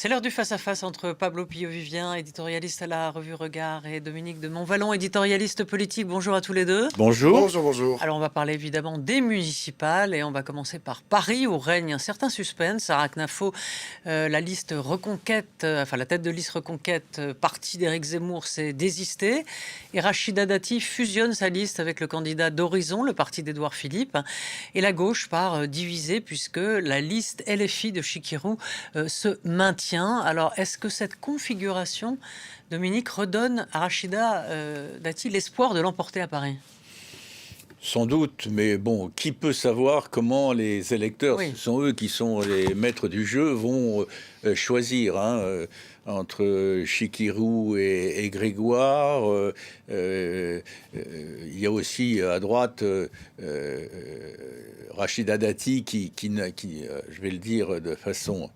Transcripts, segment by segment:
C'est l'heure du face-à-face entre Pablo Pio-Vivien, éditorialiste à la revue Regard, et Dominique de Montvalon, éditorialiste politique. Bonjour à tous les deux. Bonjour. Bonjour, bonjour. Alors on va parler évidemment des municipales et on va commencer par Paris où règne un certain suspense. Sarah Knafo, la liste Reconquête, enfin la tête de liste Reconquête, parti d'Éric Zemmour, s'est désistée. Et Rachida Dati fusionne sa liste avec le candidat d'Horizon, le parti d'Édouard Philippe. Et la gauche part divisée puisque la liste LFI de Chikirou se maintient. Alors, est-ce que cette configuration, Dominique, redonne à Rachida Dati l'espoir de l'emporter à Paris? Sans doute, mais bon, qui peut savoir comment les électeurs, Oui. ce sont eux qui sont les maîtres du jeu, vont choisir entre Chikirou et Grégoire. Il y a aussi à droite Rachida Dati qui je vais le dire de façon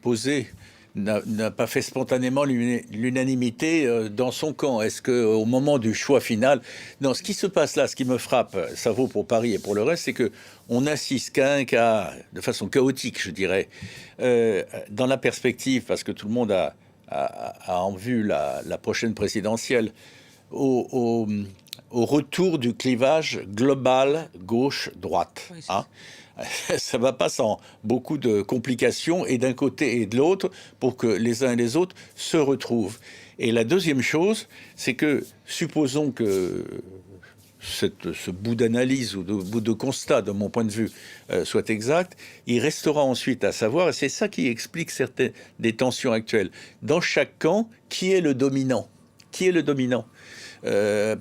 posée, n'a pas fait spontanément l'unanimité dans son camp. Est-ce qu'au moment du choix final... Non, ce qui se passe là, ce qui me frappe, ça vaut pour Paris et pour le reste, c'est qu'on assiste qu'à un cas, de façon chaotique, je dirais, dans la perspective, parce que tout le monde a en vue la prochaine présidentielle, au retour du clivage global gauche-droite. Oui, Ça va pas sans beaucoup de complications et d'un côté et de l'autre pour que les uns et les autres se retrouvent. Et la deuxième chose, c'est que supposons que ce bout d'analyse ou de bout de constat, de mon point de vue, soit exact, il restera ensuite à savoir, et c'est ça qui explique certaines des tensions actuelles, dans chaque camp, qui est le dominant ? Qui est le dominant ?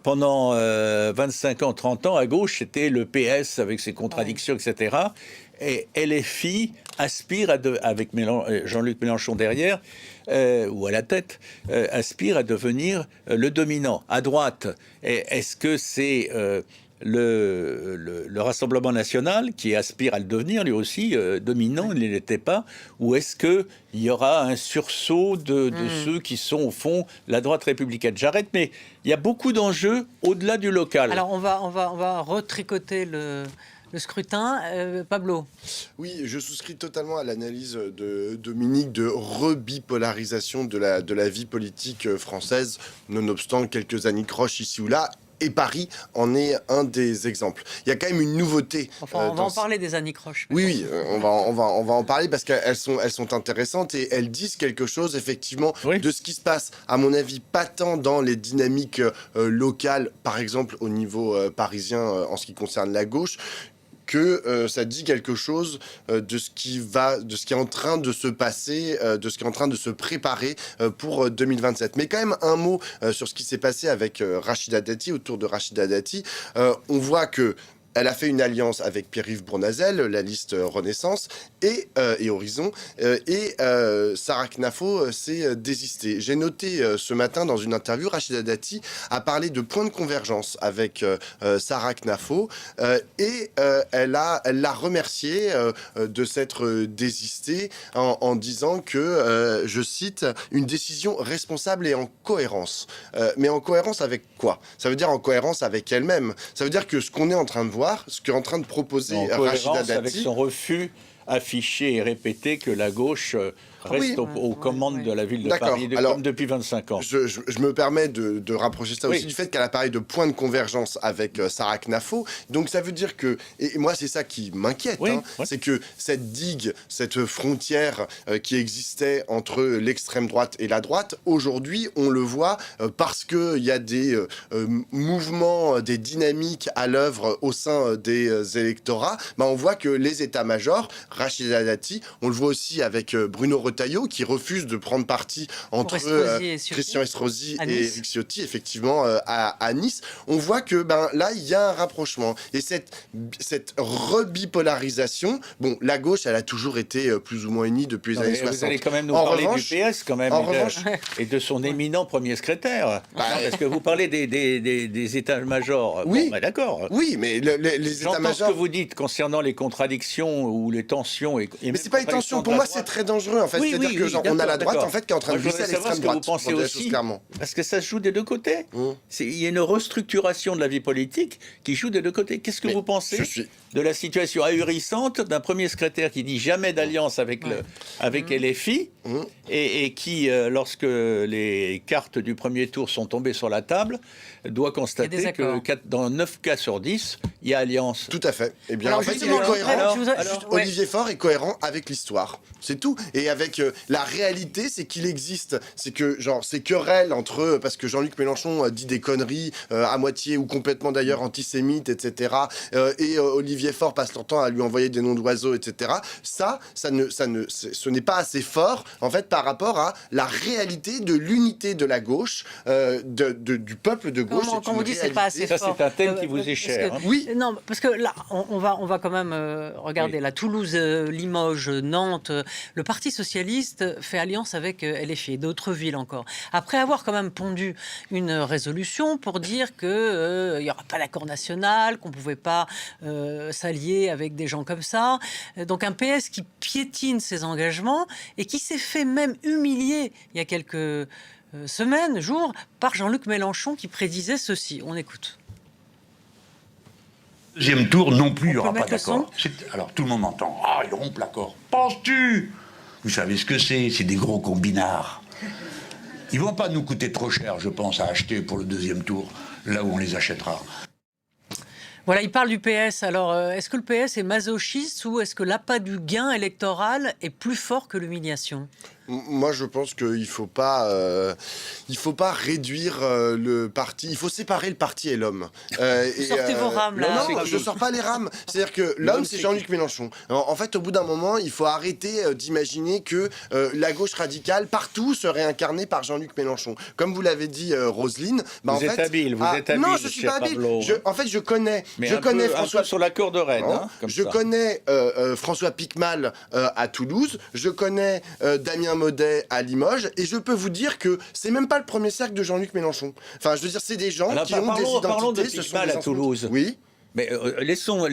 Pendant 25 ans, 30 ans, à gauche, c'était le PS avec ses contradictions, etc. Et LFI aspire avec Jean-Luc Mélenchon derrière, ou à la tête, aspire à devenir le dominant. À droite, est-ce que c'est le Rassemblement national qui aspire à le devenir lui aussi dominant, il ne l'était pas, ou est-ce qu'il y aura un sursaut de ceux qui sont au fond la droite républicaine? J'arrête, mais il y a beaucoup d'enjeux au-delà du local. Alors on va retricoter le scrutin. Pablo. Oui, je souscris totalement à l'analyse de Dominique de rebipolarisation de la vie politique française, nonobstant quelques anicroches ici ou là. Et Paris en est un des exemples. Il y a quand même une nouveauté. Enfin, on va en parler des anicroches. Oui, on va en parler parce qu'elles sont intéressantes et elles disent quelque chose effectivement de ce qui se passe, à mon avis, pas tant dans les dynamiques locales, par exemple au niveau parisien en ce qui concerne la gauche, que ça dit quelque chose de ce qui est en train de se passer, de ce qui est en train de se préparer pour 2027. Mais quand même un mot sur ce qui s'est passé avec Rachida Dati, autour de Rachida Dati. On voit que elle a fait une alliance avec Pierre-Yves Bournazel, la liste Renaissance et Horizon, et Sarah Knafo s'est désistée. J'ai noté ce matin dans une interview, Rachida Dati a parlé de points de convergence avec Sarah Knafo et elle l'a remerciée de s'être désistée en disant que, je cite, une décision responsable et en cohérence. Mais en cohérence avec quoi? Ça veut dire en cohérence avec elle-même. Ça veut dire que ce qu'on est en train de voir, ce qu'est en train de proposer Rachida Dati, avec son refus affiché et répété que la gauche reste aux commandes de la ville de Paris comme depuis 25 ans. Je me permets de rapprocher ça aussi du fait qu'elle a parlé de points de convergence avec Sarah Knafo. Donc ça veut dire que, et moi c'est ça qui m'inquiète, c'est que cette digue, cette frontière qui existait entre l'extrême droite et la droite, aujourd'hui on le voit parce qu'il y a des mouvements, des dynamiques à l'œuvre au sein des électorats, on voit que les états-majors, Rachida Dati, on le voit aussi avec Bruno Retailleau qui refuse de prendre parti entre Christian Estrosi et Éric Ciotti, effectivement, à Nice. On voit que là, il y a un rapprochement. Et cette rebipolarisation, bon, la gauche, elle a toujours été plus ou moins unie depuis les années 60. Vous allez quand même nous parler du PS, quand même, et de son éminent premier secrétaire. Parce que vous parlez des états-majors. Oui, d'accord. Oui, mais les états-majors... J'entends ce que vous dites concernant les contradictions ou les tensions tension. Et Mais même c'est pas une contradiction tension. de Pour la moi, droite. c'est très dangereux, en fait. Oui, C'est-à-dire oui, que oui, genre, on a la droite, d'accord. en fait, qui est en train de Moi, je glisser à voudrais savoir l'extrême ce que vous droite. pensez pour dire les choses aussi. clairement. Parce que ça se joue des deux côtés. Il y a une restructuration de la vie politique qui joue des deux côtés. Qu'est-ce que Mais vous pensez je suis- de la situation ahurissante d'un premier secrétaire qui dit jamais d'alliance avec, avec LFI et qui, lorsque les cartes du premier tour sont tombées sur la table, doit constater que dans 9 cas sur 10, il y a alliance. Tout à fait. Eh bien, Alors, en fait, il justement, est cohérent. ouais. Olivier Faure est cohérent avec l'histoire. C'est tout. Et avec la réalité, c'est qu'il existe. C'est que, genre, ces querelles entre eux, parce que Jean-Luc Mélenchon dit des conneries, à moitié ou complètement d'ailleurs antisémites, etc. Et Olivier Faure passe leur temps à lui envoyer des noms d'oiseaux, etc. Ce n'est pas assez fort, en fait, par rapport à la réalité de l'unité de la gauche, du peuple de gauche. Quand vous dites c'est pas assez ça, fort, c'est un thème qui vous est cher. Oui. Non, parce que là, on va quand même regarder la Toulouse, Limoges, Nantes. Le Parti socialiste fait alliance avec LFI et d'autres villes encore. Après avoir quand même pondu une résolution pour dire que il y aura pas d'accord national, qu'on pouvait pas s'allier avec des gens comme ça. Donc un PS qui piétine ses engagements et qui s'est fait même humilier il y a quelques semaines, jours, par Jean-Luc Mélenchon qui prédisait ceci. On écoute. Deuxième tour, non plus, il n'y aura peut pas mettre le d'accord. Alors tout le monde entend. Ah, ils rompent l'accord. Penses-tu? Vous savez ce que c'est? C'est des gros combinards. Ils vont pas nous coûter trop cher, je pense, à acheter pour le deuxième tour, là où on les achètera. Voilà, il parle du PS. Alors, est-ce que le PS est masochiste ou est-ce que l'appât du gain électoral est plus fort que l'humiliation ? Moi, je pense qu'il faut pas réduire le parti. Il faut séparer le parti et l'homme. Sortez vos rames, là. Non, je sors pas les rames. C'est-à-dire que l'homme, c'est Jean-Luc Mélenchon. En fait, au bout d'un moment, il faut arrêter d'imaginer que la gauche radicale partout serait incarnée par Jean-Luc Mélenchon. Comme vous l'avez dit, Roselyne. Vous êtes habile. Non, je suis pas habile. En fait, je connais François un peu sur la cour de Rennes. Je connais François Picmal à Toulouse. Je connais Damien Maudet à Limoges, et je peux vous dire que c'est même pas le premier cercle de Jean-Luc Mélenchon. Enfin, je veux dire, c'est des gens qui ont des identités. Parlons de Picmal à Toulouse. Oui. Mais laissons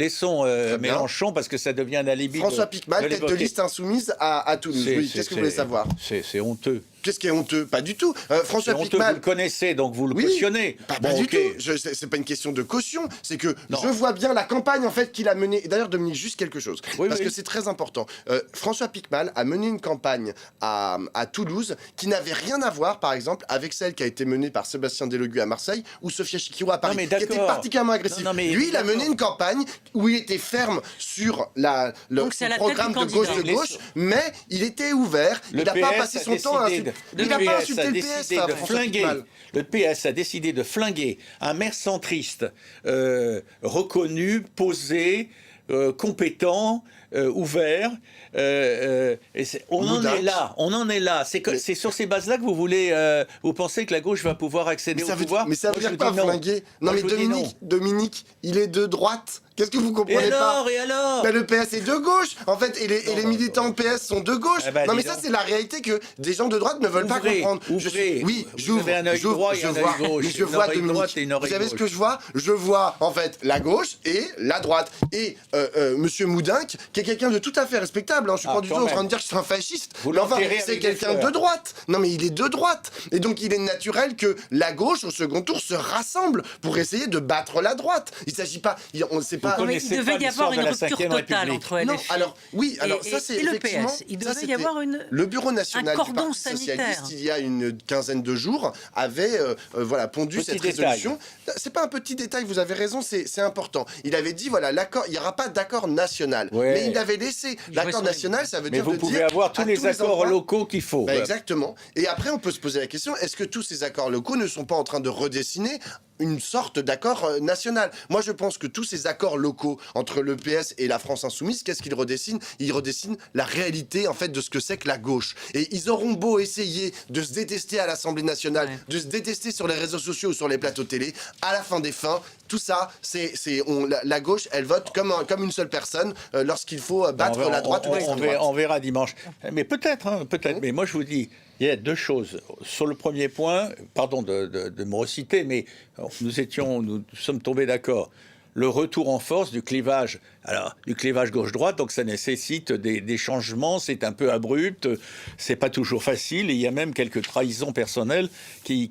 Mélenchon, parce que ça devient un alibi. François Picmal, tête de liste insoumise à Toulouse. Oui, qu'est-ce que vous voulez savoir? C'est honteux. Qu'est-ce qui est honteux? Pas du tout. François honteux, Picmal. vous le connaissez, donc vous le cautionnez. Pas du tout. C'est pas une question de caution. C'est que je vois bien la campagne en fait qu'il a menée. Et d'ailleurs, Dominique, juste quelque chose, parce que c'est très important. François Picmal a mené une campagne à Toulouse qui n'avait rien à voir, par exemple, avec celle qui a été menée par Sébastien Delogu à Marseille ou Sophia Chikirou à Paris, qui était particulièrement agressive. Lui, il a mené une campagne où il était ferme sur son programme de gauche, mais il était ouvert. Il n'a pas passé son temps à il n'a pas insulté le PS, Le PS a décidé de flinguer un maire centriste reconnu, posé, compétent, ouvert. On en est là. C'est sur ces bases-là que vous voulez. Vous pensez que la gauche va pouvoir accéder au pouvoir? Mais ça veut dire pas flinguer. Non, mais Dominique, il est de droite. Qu'est-ce que vous comprenez pas? Et alors Le PS est de gauche, en fait, et les militants PS sont de gauche. Non, mais ça, c'est la réalité que des gens de droite ne veulent pas comprendre. Oui, j'ouvre un œil droit et un œil gauche. Mais je vois, Dominique, vous savez ce que je vois? Je vois, en fait, la gauche et la droite. Et Monsieur Moudinque, qui est quelqu'un de tout à fait respectable. Je suis pas du tout en train de dire que c'est un fasciste. Mais enfin, c'est quelqu'un de droite. Non, mais il est de droite. Et donc, il est naturel que la gauche, au second tour, se rassemble pour essayer de battre la droite. Il s'agit pas... Il devait y avoir une rupture totale entre LFI. Non, alors ça c'est le effectivement... PS. Il devait y avoir Le Bureau national du cordon Parti sanitaire. socialiste, il y a une quinzaine de jours, avait pondu cette résolution. C'est pas un petit détail, vous avez raison, c'est important. Il avait dit, voilà, l'accord, il n'y aura pas d'accord national. Ouais. Mais il avait laissé l'accord national, ça veut dire vous pouvez avoir tous les accords locaux qu'il faut. Exactement. Et après, on peut se poser la question, est-ce que tous ces accords locaux ne sont pas en train de redessiner une sorte d'accord national? Moi, je pense que tous ces accords locaux entre le PS et la France insoumise, qu'est-ce qu'ils redessinent? Ils redessinent la réalité, en fait, de ce que c'est que la gauche. Et ils auront beau essayer de se détester à l'Assemblée nationale, de se détester sur les réseaux sociaux ou sur les plateaux télé, à la fin des fins, tout ça, la gauche, elle vote comme une seule personne lorsqu'il faut battre la droite ou l'extrême droite. On verra dimanche. Mais peut-être. Mais moi, je vous dis, il y a deux choses. Sur le premier point, pardon de me reciter, mais nous sommes tombés d'accord. le retour en force du clivage. Alors, du clivage gauche-droite, donc ça nécessite des changements, c'est un peu abrupt, c'est pas toujours facile, et il y a même quelques trahisons personnelles qui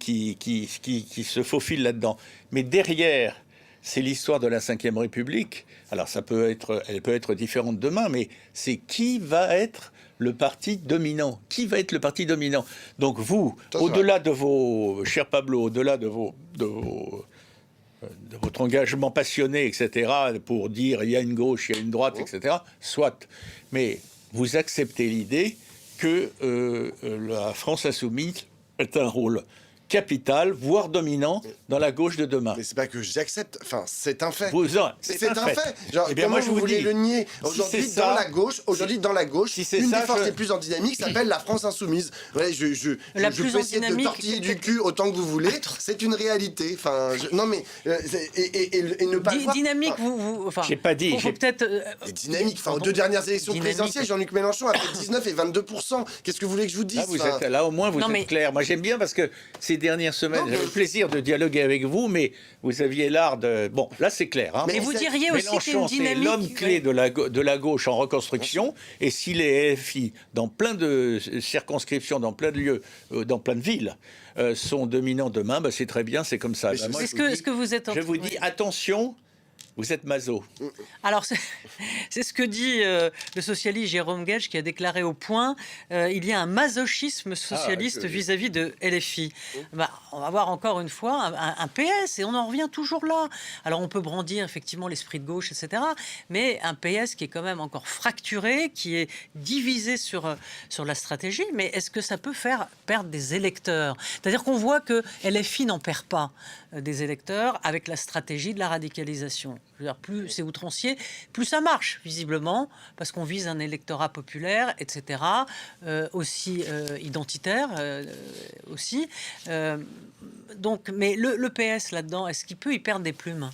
se faufilent là-dedans. Mais derrière, c'est l'histoire de la Ve République. Alors, elle peut être différente demain, mais c'est qui va être le parti dominant. Qui va être le parti dominant? Donc vous, au-delà de vos, cher Pablo, au-delà de votre engagement passionné, etc., pour dire il y a une gauche, il y a une droite, etc., soit. Mais vous acceptez l'idée que la France insoumise est un rôle capital, voire dominant, dans la gauche de demain. Mais c'est pas que j'accepte, enfin, c'est un fait. C'est un fait. Genre, eh bien, comment moi, je vous voulez dis, le nier? si Aujourd'hui, c'est dans ça, la gauche, une des forces les plus en dynamique s'appelle la France insoumise. Ouais, je peux essayer de tortiller du cul autant que vous voulez. C'est une réalité. Enfin, non mais et ne pas le voir. Dynamique, enfin, j'ai pas dit. Faut peut-être. Dynamique. Enfin, aux deux dernières élections présidentielles, Jean-Luc Mélenchon a fait 19 et 22%. Qu'est-ce que vous voulez que je vous dise? Là, au moins, vous êtes clair. Moi, j'aime bien parce que ces dernières semaines, j'avais le plaisir de dialoguer avec vous, mais vous aviez l'art de... Bon, là, c'est clair. Hein. Mais vous diriez aussi qu'une dynamique... c'est l'homme clé de la gauche en reconstruction, et si les LFI, dans plein de circonscriptions, dans plein de lieux, dans plein de villes, sont dominants demain, c'est très bien, c'est comme ça. Est-ce que vous êtes... Je vous dis, attention... Vous êtes maso. Alors, c'est ce que dit le socialiste Jérôme Guedj, qui a déclaré au Point il y a un masochisme socialiste vis-à-vis de LFI. On va voir encore une fois un PS, et on en revient toujours là. Alors, on peut brandir effectivement l'esprit de gauche, etc., mais un PS qui est quand même encore fracturé, qui est divisé sur la stratégie, mais est-ce que ça peut faire perdre des électeurs? C'est-à-dire qu'on voit que LFI n'en perd pas des électeurs avec la stratégie de la radicalisation. Je veux dire, plus c'est outrancier, plus ça marche, visiblement, parce qu'on vise un électorat populaire, etc., aussi identitaire, aussi. Donc, mais le PS, là-dedans, est-ce qu'il peut y perdre des plumes?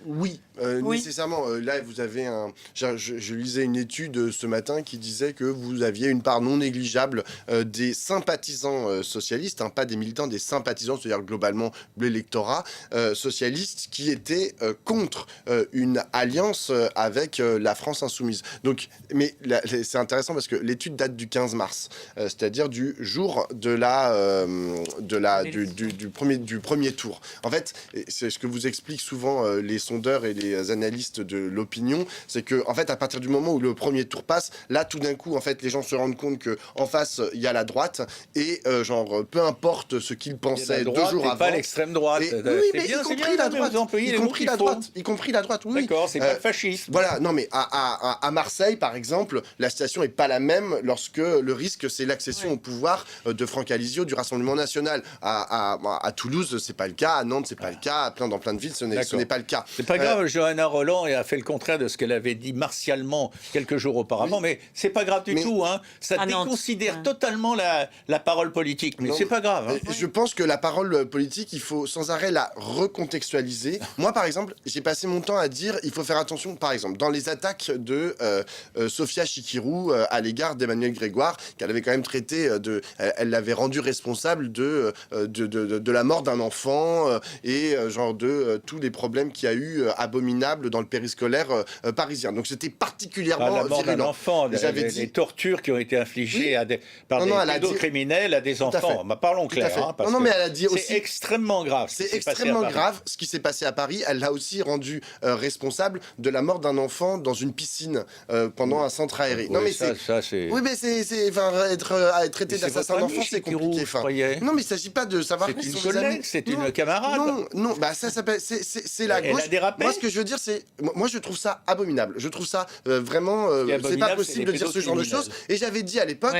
Oui, nécessairement. Là, vous avez je lisais une étude ce matin qui disait que vous aviez une part non négligeable des sympathisants socialistes, pas des militants, des sympathisants, c'est-à-dire globalement l'électorat socialiste, qui étaient contre une alliance avec la France insoumise. Donc, mais c'est intéressant parce que l'étude date du 15 mars, c'est-à-dire du jour de du premier tour. En fait, c'est ce que vous expliquent souvent les sondeurs et les analystes de l'opinion, c'est que en fait, à partir du moment où le premier tour passe, là, tout d'un coup, en fait, les gens se rendent compte que en face, il y a la droite, et peu importe ce qu'ils pensaient 2 jours avant, pas l'extrême droite. Oui, mais y compris la droite, y compris la droite. Oui. D'accord, c'est pas fasciste. Voilà, non, mais à Marseille, par exemple, la situation est pas la même lorsque le risque, c'est l'accession au pouvoir de Franck Alizio du Rassemblement National. À Toulouse, c'est pas le cas. À Nantes, c'est pas le cas. Dans plein de villes, ce n'est pas le cas. C'est pas grave, Johanna Roland a fait le contraire de ce qu'elle avait dit martialement quelques jours auparavant, mais c'est pas grave du tout. Hein. Ça déconsidère totalement la parole politique, mais c'est pas grave. Hein. Je pense que la parole politique, il faut sans arrêt la recontextualiser. Moi, par exemple, j'ai passé mon temps à dire il faut faire attention, par exemple, dans les attaques de Sophia Chikirou à l'égard d'Emmanuel Grégoire, qu'elle avait quand même traité elle l'avait rendu responsable de la mort d'un enfant et de tous les problèmes qu'il y a eu abominables dans le périscolaire parisien. Donc c'était particulièrement la mort d'un virulent. enfant, les tortures qui ont été infligées par des pédocriminels à des enfants. Parlons clair. Hein, mais elle a dit aussi... C'est extrêmement grave. C'est extrêmement grave ce qui s'est passé à Paris. Elle l'a aussi rendu responsable de la mort d'un enfant dans une piscine pendant un centre aéré. Oui, non mais c'est... Oui, mais être traité d'assassin d'enfant, c'est compliqué. Non, mais il s'agit pas de savoir c'est une collègue, c'est une camarade. Non, ça s'appelle c'est la gauche. Elle a dérapé. Moi, ce que je veux dire, moi, je trouve ça abominable. Je trouve ça vraiment. C'est pas possible de dire ce genre de choses. Et j'avais dit à l'époque,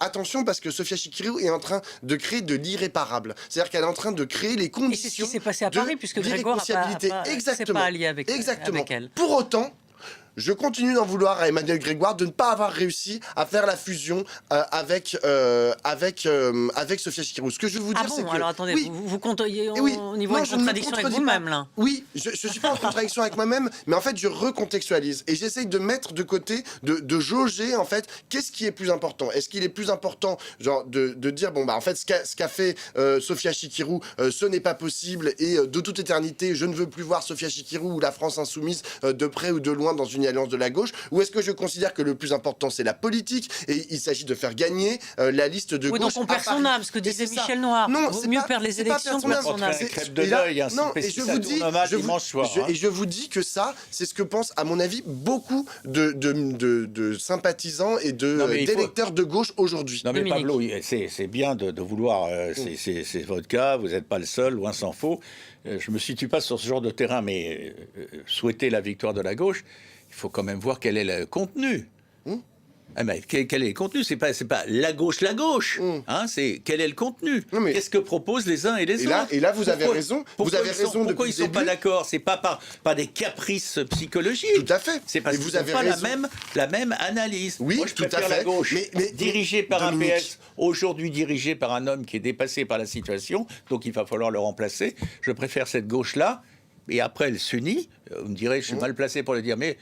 attention, parce que Sophia Chikirou est en train de créer de l'irréparable. C'est-à-dire qu'elle est en train de créer les conditions. Et c'est ce qui s'est passé à Paris, puisque Grégoire Exactement. pas allié avec elle. Pour autant, je continue d'en vouloir à Emmanuel Grégoire de ne pas avoir réussi à faire la fusion avec Sophia Chikirou. Ce que je veux vous dire, c'est que... Alors attendez, oui, vous comptez oui, au niveau non, de je ne me contradiction avec contredis vous-même, pas. là. Oui, je suis pas en contradiction avec moi-même, mais en fait, je recontextualise et j'essaye de mettre de côté, de jauger, en fait, qu'est-ce qui est plus important. Est-ce qu'il est plus important, genre, de dire, bon, bah, en fait, ce qu'a fait Sophia Chikirou, ce n'est pas possible et de toute éternité, je ne veux plus voir Sophia Chikirou ou la France insoumise de près ou de loin dans une alliance de la gauche, ou est-ce que je considère que le plus important, c'est la politique et il s'agit de faire gagner la liste de Oui, gauche donc on perd son âme, ce que disait Michel Noir. Non, Vaut c'est mieux pas- perdre les c'est pas élections que perdre perdre son âme. C'est crêpe de Et là, deuil, hein, non, si et je ça vous tourne dis, mal je vous- dimanche soir, je- hein. et je vous dis que ça, c'est ce que pensent, à mon avis, beaucoup de sympathisants et Non, mais il faut- d'électeurs de gauche aujourd'hui. Non mais Dominique. Pablo, c'est bien de vouloir, c'est votre cas, vous n'êtes pas le seul, loin s'en faut. Je me situe pas sur ce genre de terrain, mais souhaiter la victoire de la gauche, il faut quand même voir quel est le contenu. Ah, mais quel est le contenu? C'est pas la gauche, hein, c'est quel est le contenu? Non, mais- Qu'est-ce que proposent les uns et les autres? Et là, vous avez raison. Vous avez raison Pourquoi depuis ils sont le pas début. d'accord? C'est pas par des caprices psychologiques. Tout à fait. C'est parce Et qu'ils vous n'ont avez pas raison. la même analyse. Oui, Moi, je tout à préfère fait. la gauche, Mais dirigée par Dominique. un PS, aujourd'hui dirigée par un homme qui est dépassé par la situation, donc il va falloir le remplacer. Je préfère cette gauche-là, et après elle s'unit. Vous me direz, je suis mal placé pour le dire, mais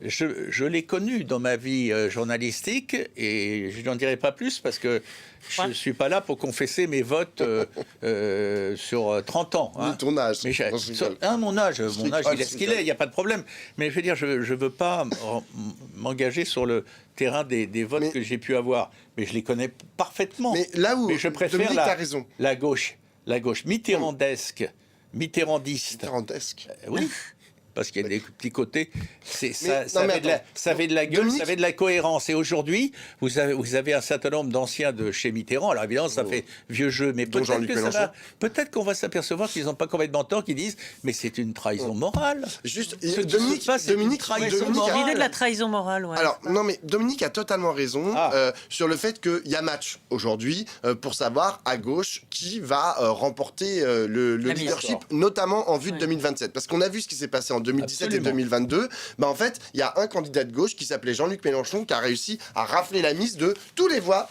je l'ai connue dans ma vie journalistique, et je n'en dirai pas plus parce que je ne suis pas là pour confesser mes votes sur 30 ans. Ni ton âge. Mais Non, je rigole. mon âge, rigole, il est je ce qu'il rigole. est, il n'y a pas de problème. Mais je veux dire, je ne veux pas m'engager sur le terrain des votes Mais- que j'ai pu avoir. Mais je les connais parfaitement. Mais là où je préfère Dominique, t'as raison. la gauche mitterrandesque, mitterrandiste. Tarantesque. Oui. Parce qu'il y a des petits côtés, Mais- ça non, mais avait attends. ça avait de la gueule, Dominique- ça avait de la cohérence. Et aujourd'hui, vous avez un certain nombre d'anciens de chez Mitterrand. Alors évidemment, ça fait vieux jeu, mais Dont Jean-Luc Mélenchon. peut-être qu'on va s'apercevoir qu'ils n'ont pas complètement tort, qu'ils disent, mais c'est une trahison morale. Juste, Ce qui Dominique, se passe, c'est une Dominique, trahison Dominique a- morale. L'idée de la trahison morale, ouais. Alors, non, mais Dominique a totalement raison Ah. sur le fait qu'il y a match aujourd'hui pour savoir à gauche qui va remporter le La mise. leadership, notamment en vue de Ouais. 2027. Parce qu'on a vu ce qui s'est passé en 2017 Absolument. et 2022. Bah, en fait, il y a un candidat de gauche qui s'appelait Jean-Luc Mélenchon qui a réussi à rafler la mise de toutes les voix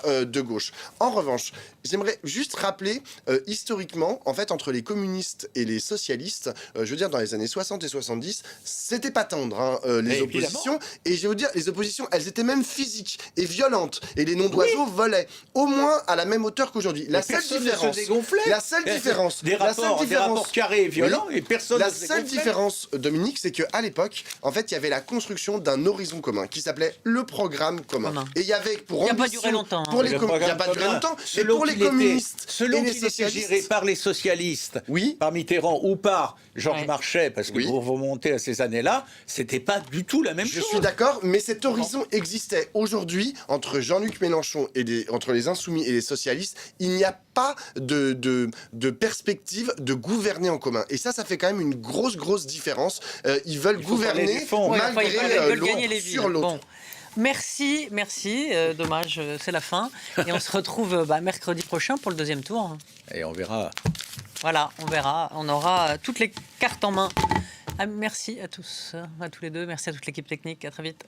de gauche. En revanche, j'aimerais juste rappeler historiquement, en fait, entre les communistes et les socialistes, je veux dire, dans les années 60 et 70, c'était pas tendre, hein, les Mais oppositions. Et je vais vous dire, les oppositions, elles étaient même physiques et violentes. Et les noms d'oiseaux volaient au moins à la même hauteur qu'aujourd'hui. La Mais seule personne ne se différence, dégonflait. la seule différence, Des rapports carrés et violents, et personne la ne se seule dégonflait. différence, Dominique, c'est qu'à l'époque, en fait, il y avait la construction d'un horizon commun qui s'appelait le programme commun. Commun. Et il y avait pour Il a pas ambition, duré longtemps, hein. pour les Le il n'y a programme pas duré commun, longtemps. Et selon pour les qu'il était- communistes selon et les qu'il était socialistes, géré par les socialistes, Oui. par Mitterrand ou par Georges Ouais. Marchais, parce que Oui. pour remonter à ces années-là, c'était pas du tout la même je chose. suis d'accord, mais cet horizon existait. Aujourd'hui, entre Jean-Luc Mélenchon et entre les Insoumis et les socialistes, il n'y a pas de perspective de gouverner en commun. Et ça fait quand même une grosse différence. Ils veulent Il faut parler gouverner du fond. Ouais, malgré enfin, ils veulent l'autre gagner les villes. sur l'autre. Bon. Merci. Dommage, c'est la fin. Et on se retrouve mercredi prochain pour le deuxième tour. Et on verra. Voilà, on verra. On aura toutes les cartes en main. Ah, merci à tous, à tous les deux. Merci à toute l'équipe technique. À très vite.